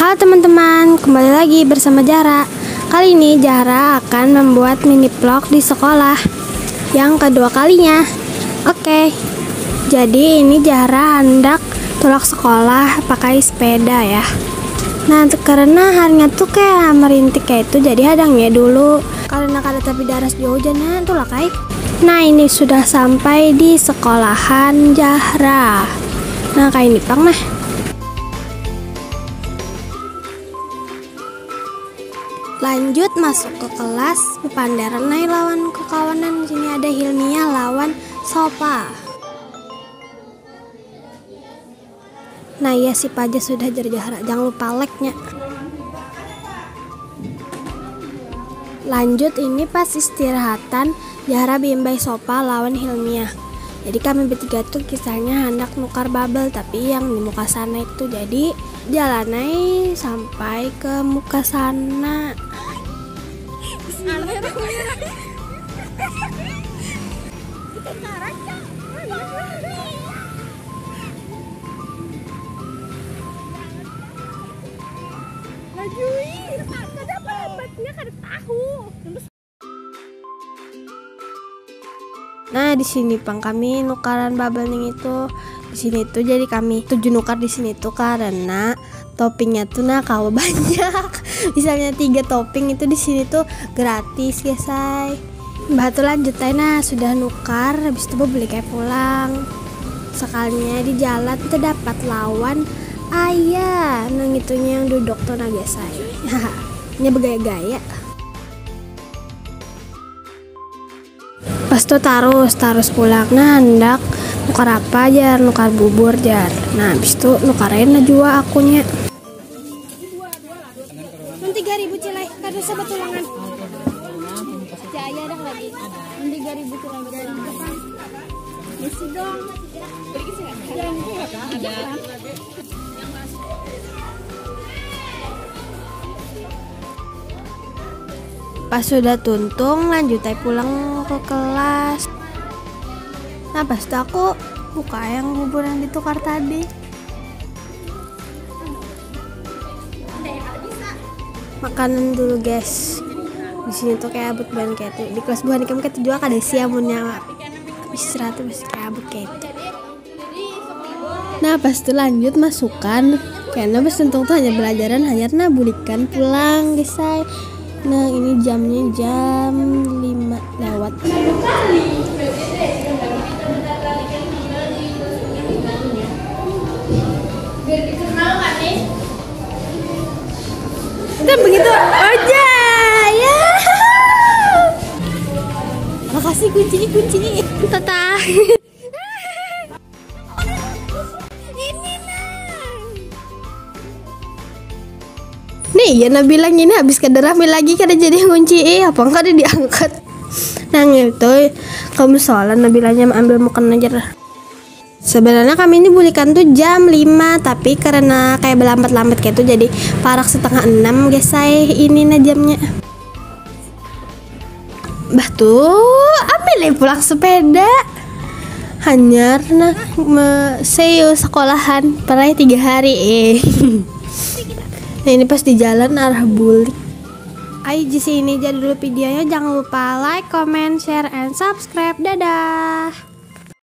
Halo teman-teman, kembali lagi bersama Zahra. Kali ini Zahra akan membuat mini vlog di sekolah yang kedua kalinya. Oke, jadi ini Zahra hendak pulang sekolah pakai sepeda ya. Nah, karena harinya tuh kayak merintik kayak itu, jadi hadangnya dulu karena kada tapi daras jauh jana tuh lah kai. Nah, ini sudah sampai di sekolahan Zahra. Nah, kayak ini pang mah. Lanjut masuk ke kelas, bepandaran naik lawan kekawanan. Di sini ada Hilmia lawan Sopa. Nah ya, si Paja sudah Zahra, jangan lupa like-nya. Lanjut ini pas istirahatan, Zahra bimbai Sopa lawan Hilmia. Jadi kami bertiga tuh kisahnya hendak nukar bubble, tapi yang di muka sana itu jadi jalanai sampai ke muka sana. Nah, di sini pang kami nukaran bubble ning itu. Di sini tuh jadi kami 7 nukar di sini tuh karena toppingnya tuh nah kalau banyak. Misalnya 3 topping itu di sini tuh gratis guys. Mbak tuh lanjut aja, nah sudah nukar habis itu beli kayak pulang. Sekalinya di jalan tuh dapat lawan ayah nang itunya yang duduk tuh nah guys. Ini bergaya-gaya. Pas tuh tarus pulang, nah hendak nukar apa aja, nukar bubur jar. Nah habis itu nukarin jua akunya. 3.000 cilai, kado sebetulangan. Jaya dah lagi. 3.000 cilai. Isi dong. Ada. Pas sudah tuntung lanjut pulang ke kelas. Nah pas itu aku buka yang bubur yang ditukar tadi. Makanan dulu guys. Di sini tuh kayak abut banget kayak itu. Di kelas buah kamu kayak juga kada siamunnya istirahat masih kayak abut kayak itu. Nah pas itu lanjut masukkan karena pas tuntung tuh hanya belajaran hanya bulikan pulang guys. Nah ini jamnya jam 5 lewat. Dan begitu aja ya. Makasih kunci tata. Nih ya bilang ini habis kederami lagi kada jadi kunci apa enggak ada diangkat. Nah itu kamu soalan Nabilanya ambil makan aja. Sebenarnya kami ini bulikan tuh jam 5, tapi karena kayak berlambat-lambat kayak itu jadi parak setengah 6 guys ini nah jamnya. Bah tuh ambil pulang sepeda. Hanyar nah saya sekolahan pernah 3 hari Nah ini pas di jalan arah bulik. Ayo di sini jadi dulu videonya, jangan lupa like, comment, share, and subscribe. Dadah.